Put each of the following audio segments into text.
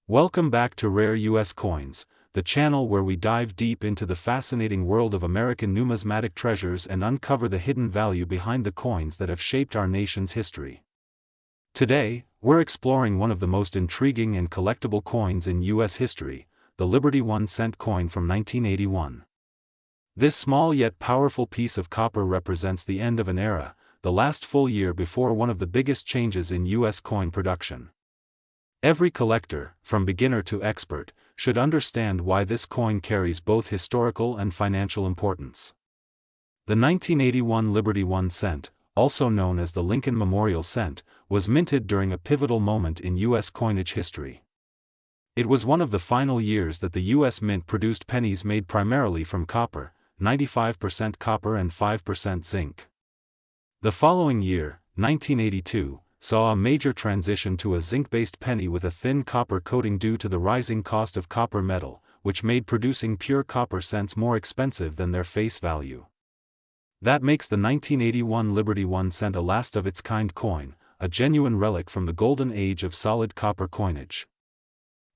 Welcome back to Rare US Coins, the channel where we dive deep into the fascinating world of American numismatic treasures and uncover the hidden value behind the coins that have shaped our nation's history. Today, we're exploring one of the most intriguing and collectible coins in US history, the Liberty 1-cent coin from 1981. This small yet powerful piece of copper represents the end of an era, the last full year before one of the biggest changes in US coin production. Every collector, from beginner to expert, should understand why this coin carries both historical and financial importance. The 1981 Liberty 1 cent, also known as the Lincoln Memorial Cent, was minted during a pivotal moment in U.S. coinage history. It was one of the final years that the U.S. Mint produced pennies made primarily from copper, 95% copper and 5% zinc. The following year, 1982, saw a major transition to a zinc-based penny with a thin copper coating due to the rising cost of copper metal, which made producing pure copper cents more expensive than their face value. That makes the 1981 Liberty 1 cent a last-of-its-kind coin, a genuine relic from the golden age of solid copper coinage.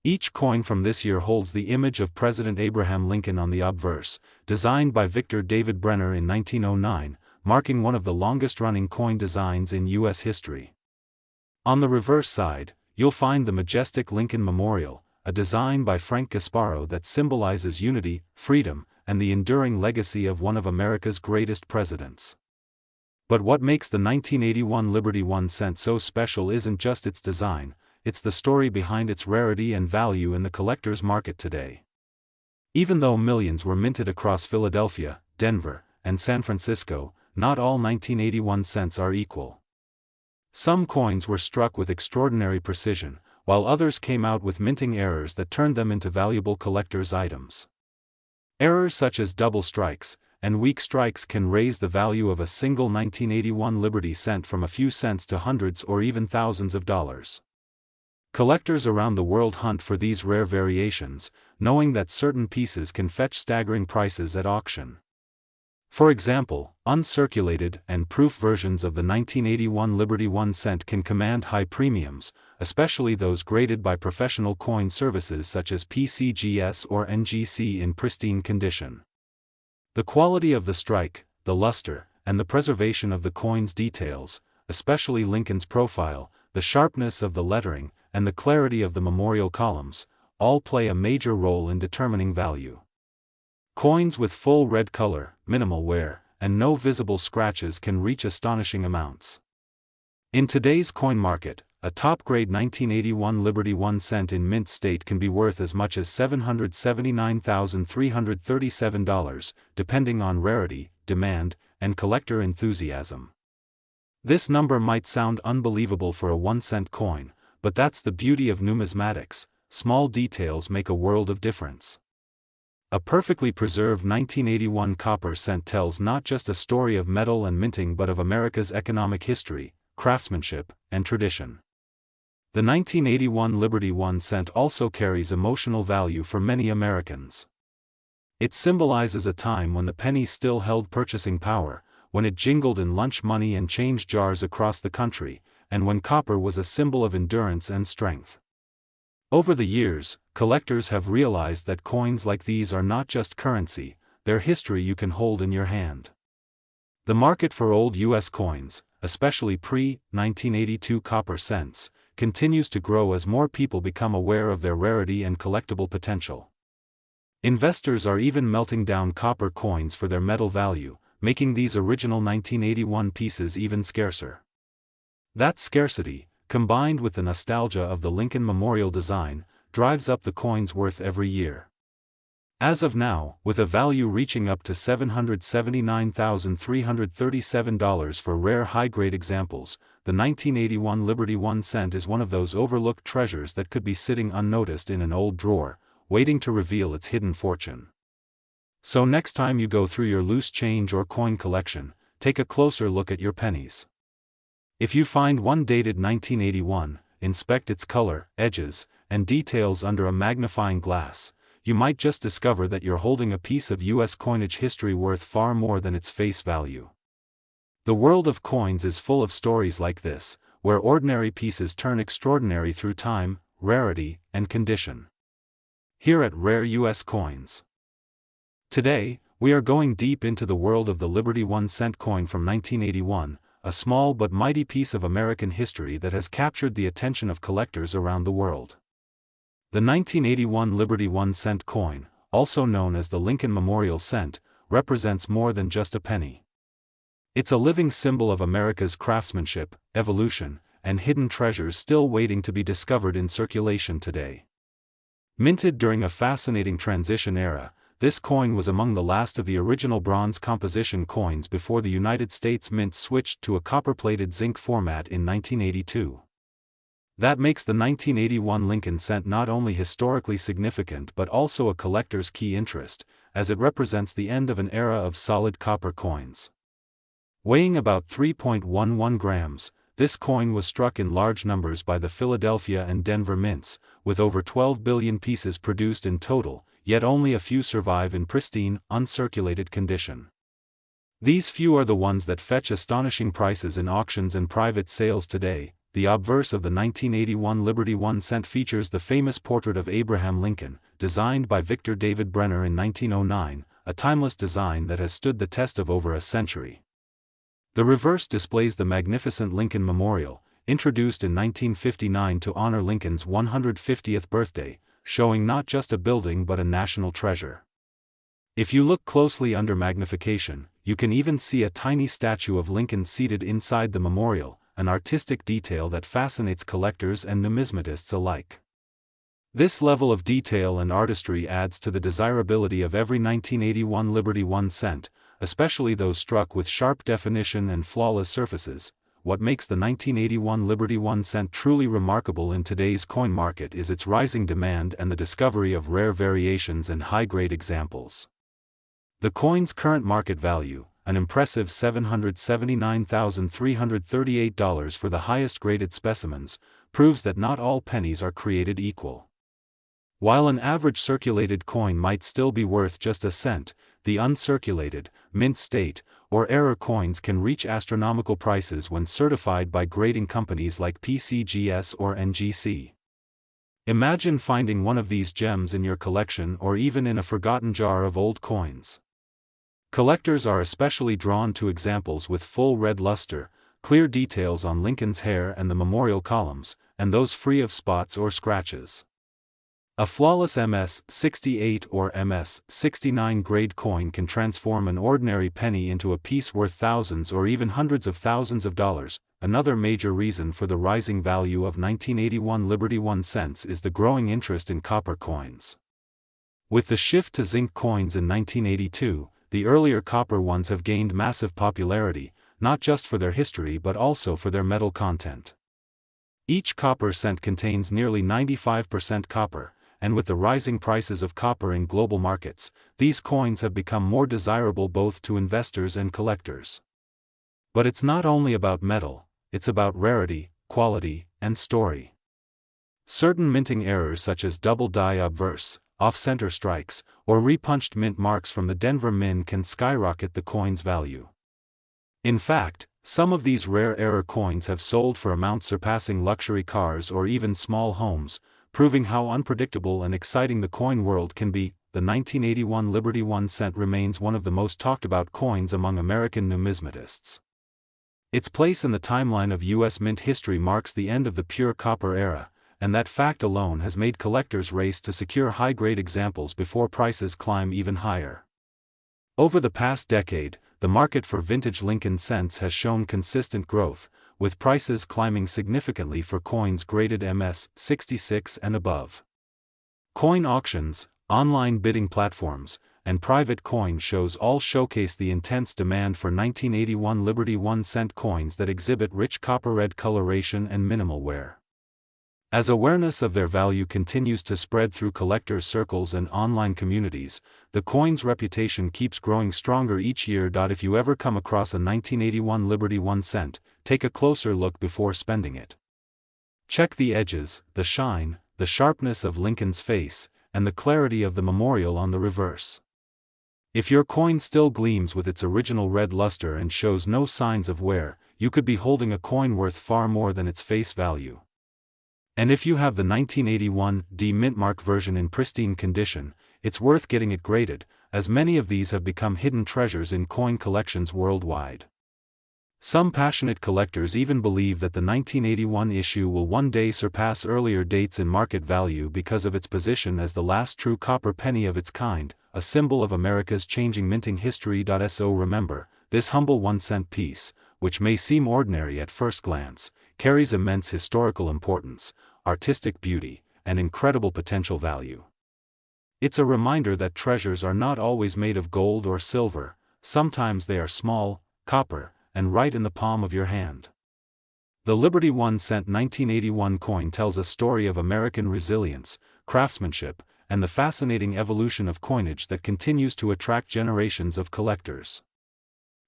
Each coin from this year holds the image of President Abraham Lincoln on the obverse, designed by Victor David Brenner in 1909, marking one of the longest-running coin designs in U.S. history. On the reverse side, you'll find the majestic Lincoln Memorial, a design by Frank Gasparo that symbolizes unity, freedom, and the enduring legacy of one of America's greatest presidents. But what makes the 1981 Liberty 1 cent so special isn't just its design, it's the story behind its rarity and value in the collector's market today. Even though millions were minted across Philadelphia, Denver, and San Francisco, not all 1981 cents are equal. Some coins were struck with extraordinary precision, while others came out with minting errors that turned them into valuable collector's items. Errors such as double strikes and weak strikes can raise the value of a single 1981 Liberty cent from a few cents to hundreds or even thousands of dollars. Collectors around the world hunt for these rare variations, knowing that certain pieces can fetch staggering prices at auction. For example, uncirculated and proof versions of the 1981 Liberty 1 cent can command high premiums, especially those graded by professional coin services such as PCGS or NGC in pristine condition. The quality of the strike, the luster, and the preservation of the coin's details, especially Lincoln's profile, the sharpness of the lettering, and the clarity of the memorial columns, all play a major role in determining value. Coins with full red color, minimal wear, and no visible scratches can reach astonishing amounts. In today's coin market, a top-grade 1981 Liberty 1 cent in mint state can be worth as much as $779,337, depending on rarity, demand, and collector enthusiasm. This number might sound unbelievable for a 1-cent coin, but that's the beauty of numismatics. Small details make a world of difference. A perfectly preserved 1981 copper cent tells not just a story of metal and minting but of America's economic history, craftsmanship, and tradition. The 1981 Liberty 1 cent also carries emotional value for many Americans. It symbolizes a time when the penny still held purchasing power, when it jingled in lunch money and change jars across the country, and when copper was a symbol of endurance and strength. Over the years, collectors have realized that coins like these are not just currency, they're history you can hold in your hand. The market for old U.S. coins, especially pre-1982 copper cents, continues to grow as more people become aware of their rarity and collectible potential. Investors are even melting down copper coins for their metal value, making these original 1981 pieces even scarcer. That scarcity, combined with the nostalgia of the Lincoln Memorial design, drives up the coin's worth every year. As of now, with a value reaching up to $779,337 for rare high-grade examples, the 1981 Liberty 1 cent is one of those overlooked treasures that could be sitting unnoticed in an old drawer, waiting to reveal its hidden fortune. So next time you go through your loose change or coin collection, take a closer look at your pennies. If you find one dated 1981, inspect its color, edges, and details under a magnifying glass. You might just discover that you're holding a piece of U.S. coinage history worth far more than its face value. The world of coins is full of stories like this, where ordinary pieces turn extraordinary through time, rarity, and condition. Here at Rare U.S. Coins. Today, we are going deep into the world of the Liberty 1-cent coin from 1981, a small but mighty piece of American history that has captured the attention of collectors around the world. The 1981 Liberty 1-cent coin, also known as the Lincoln Memorial Cent, represents more than just a penny. It's a living symbol of America's craftsmanship, evolution, and hidden treasures still waiting to be discovered in circulation today. Minted during a fascinating transition era, this coin was among the last of the original bronze composition coins before the United States Mint switched to a copper-plated zinc format in 1982. That makes the 1981 Lincoln Cent not only historically significant but also a collector's key interest, as it represents the end of an era of solid copper coins. Weighing about 3.11 grams, this coin was struck in large numbers by the Philadelphia and Denver mints, with over 12 billion pieces produced in total, yet only a few survive in pristine, uncirculated condition. These few are the ones that fetch astonishing prices in auctions and private sales today. The obverse of the 1981 Liberty 1-cent features the famous portrait of Abraham Lincoln, designed by Victor David Brenner in 1909, a timeless design that has stood the test of over a century. The reverse displays the magnificent Lincoln Memorial, introduced in 1959 to honor Lincoln's 150th birthday, showing not just a building but a national treasure. If you look closely under magnification, you can even see a tiny statue of Lincoln seated inside the memorial, an artistic detail that fascinates collectors and numismatists alike. This level of detail and artistry adds to the desirability of every 1981 Liberty 1-cent, especially those struck with sharp definition and flawless surfaces. What makes the 1981 Liberty 1-cent truly remarkable in today's coin market is its rising demand and the discovery of rare variations and high-grade examples. The coin's current market value, an impressive $779,338 for the highest-graded specimens, proves that not all pennies are created equal. While an average circulated coin might still be worth just a cent, the uncirculated, mint state, or error coins can reach astronomical prices when certified by grading companies like PCGS or NGC. Imagine finding one of these gems in your collection or even in a forgotten jar of old coins. Collectors are especially drawn to examples with full red luster, clear details on Lincoln's hair and the memorial columns, and those free of spots or scratches. A flawless MS-68 or MS-69 grade coin can transform an ordinary penny into a piece worth thousands or even hundreds of thousands of dollars. Another major reason for the rising value of 1981 Liberty 1-cents is the growing interest in copper coins. With the shift to zinc coins in 1982, the earlier copper ones have gained massive popularity, not just for their history but also for their metal content. Each copper cent contains nearly 95% copper, and with the rising prices of copper in global markets, these coins have become more desirable both to investors and collectors. But it's not only about metal, it's about rarity, quality, and story. Certain minting errors such as double die obverse, off-center strikes, or repunched mint marks from the Denver Mint can skyrocket the coin's value. In fact, some of these rare error coins have sold for amounts surpassing luxury cars or even small homes, proving how unpredictable and exciting the coin world can be. The 1981 Liberty 1-cent remains one of the most talked about coins among American numismatists. Its place in the timeline of U.S. mint history marks the end of the pure copper era, and that fact alone has made collectors race to secure high-grade examples before prices climb even higher. Over the past decade, the market for vintage Lincoln cents has shown consistent growth, with prices climbing significantly for coins graded MS-66 and above. Coin auctions, online bidding platforms, and private coin shows all showcase the intense demand for 1981 Liberty 1-cent coins that exhibit rich copper-red coloration and minimal wear. As awareness of their value continues to spread through collectors' circles and online communities, the coin's reputation keeps growing stronger each year. If you ever come across a 1981 Liberty 1-cent, take a closer look before spending it. Check the edges, the shine, the sharpness of Lincoln's face, and the clarity of the memorial on the reverse. If your coin still gleams with its original red luster and shows no signs of wear, you could be holding a coin worth far more than its face value. And if you have the 1981 D Mintmark version in pristine condition, it's worth getting it graded, as many of these have become hidden treasures in coin collections worldwide. Some passionate collectors even believe that the 1981 issue will one day surpass earlier dates in market value because of its position as the last true copper penny of its kind, a symbol of America's changing minting history. So remember, this humble 1-cent piece, which may seem ordinary at first glance, carries immense historical importance, artistic beauty, and incredible potential value. It's a reminder that treasures are not always made of gold or silver, sometimes they are small, copper, and right in the palm of your hand. The Liberty 1-cent 1981 coin tells a story of American resilience, craftsmanship, and the fascinating evolution of coinage that continues to attract generations of collectors.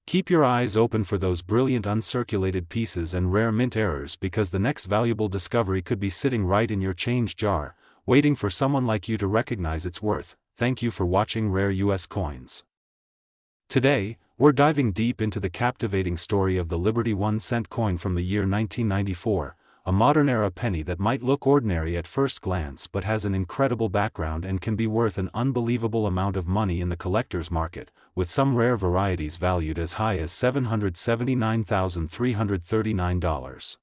Keep your eyes open for those brilliant uncirculated pieces and rare mint errors, because the next valuable discovery could be sitting right in your change jar, waiting for someone like you to recognize its worth. Thank you for watching Rare US Coins. Today, we're diving deep into the captivating story of the Liberty 1-cent coin from the year 1994, a modern-era penny that might look ordinary at first glance but has an incredible background and can be worth an unbelievable amount of money in the collector's market, with some rare varieties valued as high as $779,339.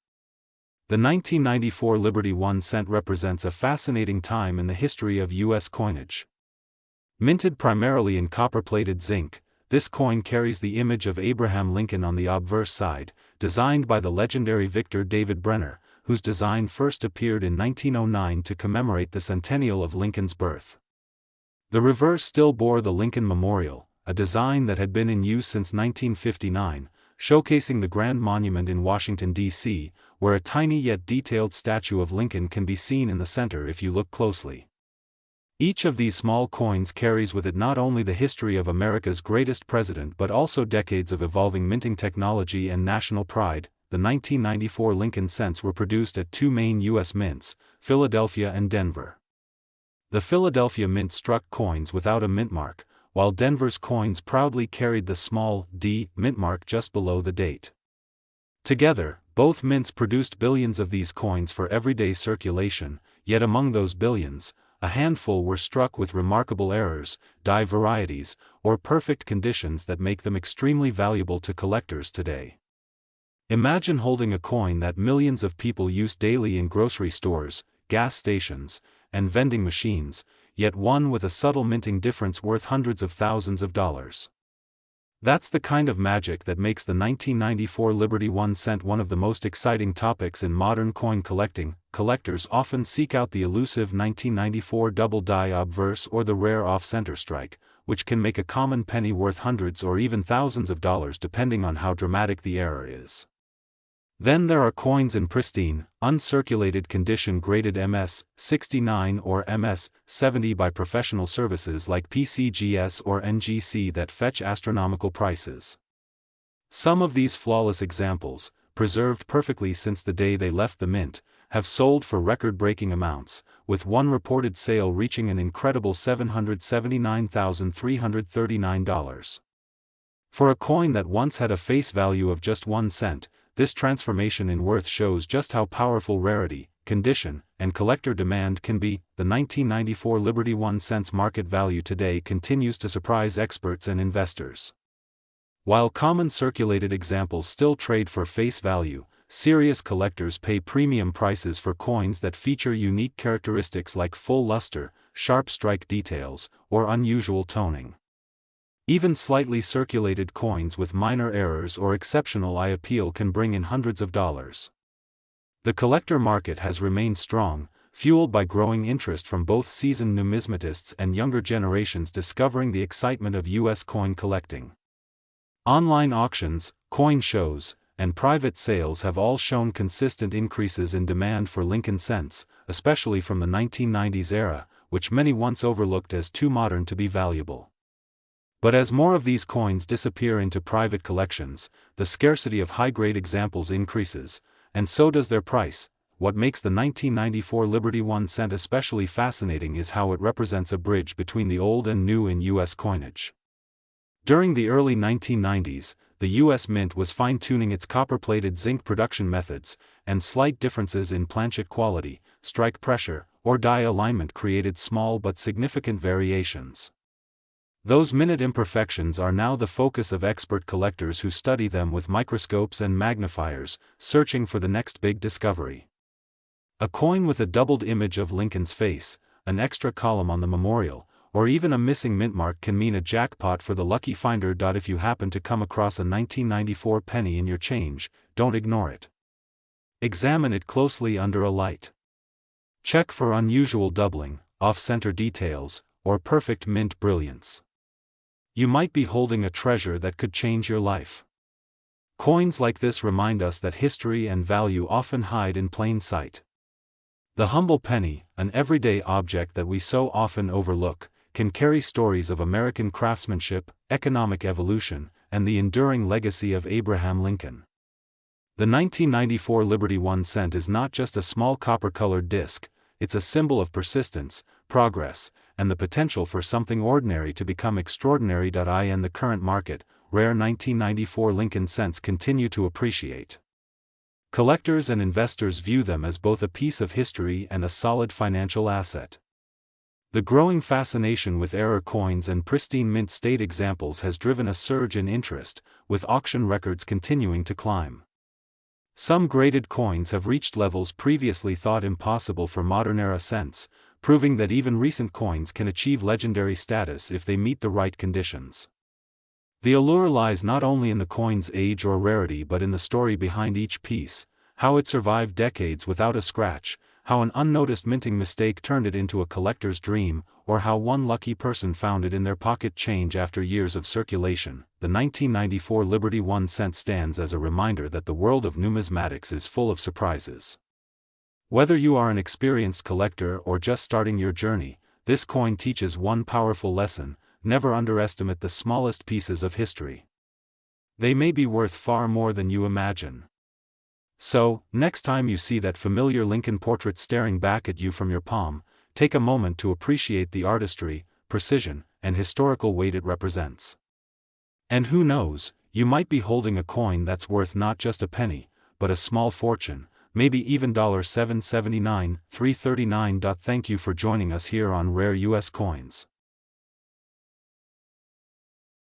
The 1994 Liberty 1-cent represents a fascinating time in the history of U.S. coinage. Minted primarily in copper-plated zinc, this coin carries the image of Abraham Lincoln on the obverse side, designed by the legendary Victor David Brenner, whose design first appeared in 1909 to commemorate the centennial of Lincoln's birth. The reverse still bore the Lincoln Memorial, a design that had been in use since 1959, showcasing the Grand Monument in Washington, D.C., where a tiny yet detailed statue of Lincoln can be seen in the center if you look closely. Each of these small coins carries with it not only the history of America's greatest president but also decades of evolving minting technology and national pride. The 1994 Lincoln cents were produced at two main U.S. mints, Philadelphia and Denver. The Philadelphia mint struck coins without a mint mark, while Denver's coins proudly carried the small D mint mark just below the date. Together, both mints produced billions of these coins for everyday circulation, yet among those billions, a handful were struck with remarkable errors, die varieties, or perfect conditions that make them extremely valuable to collectors today. Imagine holding a coin that millions of people use daily in grocery stores, gas stations, and vending machines, yet one with a subtle minting difference worth hundreds of thousands of dollars. That's the kind of magic that makes the 1994 Liberty 1-cent one of the most exciting topics in modern coin collecting. Collectors often seek out the elusive 1994 double die obverse or the rare off-center strike, which can make a common penny worth hundreds or even thousands of dollars depending on how dramatic the error is. Then there are coins in pristine, uncirculated condition graded MS-69 or MS-70 by professional services like PCGS or NGC that fetch astronomical prices. Some of these flawless examples, preserved perfectly since the day they left the mint, have sold for record-breaking amounts, with one reported sale reaching an incredible $779,339. For a coin that once had a face value of just 1 cent, this transformation in worth shows just how powerful rarity, condition, and collector demand can be. The 1994 Liberty 1-cent's market value today continues to surprise experts and investors. While common circulated examples still trade for face value, serious collectors pay premium prices for coins that feature unique characteristics like full luster, sharp strike details, or unusual toning. Even slightly circulated coins with minor errors or exceptional eye appeal can bring in hundreds of dollars. The collector market has remained strong, fueled by growing interest from both seasoned numismatists and younger generations discovering the excitement of U.S. coin collecting. Online auctions, coin shows, and private sales have all shown consistent increases in demand for Lincoln cents, especially from the 1990s era, which many once overlooked as too modern to be valuable. But as more of these coins disappear into private collections, the scarcity of high-grade examples increases, and so does their price. What makes the 1994 Liberty 1-cent especially fascinating is how it represents a bridge between the old and new in U.S. coinage. During the early 1990s, the U.S. Mint was fine-tuning its copper-plated zinc production methods, and slight differences in planchet quality, strike pressure, or die alignment created small but significant variations. Those minute imperfections are now the focus of expert collectors who study them with microscopes and magnifiers, searching for the next big discovery. A coin with a doubled image of Lincoln's face, an extra column on the memorial, or even a missing mint mark can mean a jackpot for the lucky finder. If you happen to come across a 1994 penny in your change, don't ignore it. Examine it closely under a light. Check for unusual doubling, off-center details, or perfect mint brilliance. You might be holding a treasure that could change your life. Coins like this remind us that history and value often hide in plain sight. The humble penny, an everyday object that we so often overlook, can carry stories of American craftsmanship, economic evolution, and the enduring legacy of Abraham Lincoln. The 1994 Liberty 1 cent is not just a small copper-colored disc, it's a symbol of persistence, progress, and the potential for something ordinary to become extraordinary. In the current market, rare 1994 Lincoln cents continue to appreciate. Collectors and investors view them as both a piece of history and a solid financial asset. The growing fascination with error coins and pristine mint state examples has driven a surge in interest, with auction records continuing to climb. Some graded coins have reached levels previously thought impossible for modern-era cents, proving that even recent coins can achieve legendary status if they meet the right conditions. The allure lies not only in the coin's age or rarity but in the story behind each piece, how it survived decades without a scratch, how an unnoticed minting mistake turned it into a collector's dream, or how one lucky person found it in their pocket change after years of circulation. The 1994 Liberty 1 cent stands as a reminder that the world of numismatics is full of surprises. Whether you are an experienced collector or just starting your journey, this coin teaches one powerful lesson: never underestimate the smallest pieces of history. They may be worth far more than you imagine. So, next time you see that familiar Lincoln portrait staring back at you from your palm, take a moment to appreciate the artistry, precision, and historical weight it represents. And who knows, you might be holding a coin that's worth not just a penny, but a small fortune, maybe even $7.79, $3.39. Thank you for joining us here on Rare US Coins.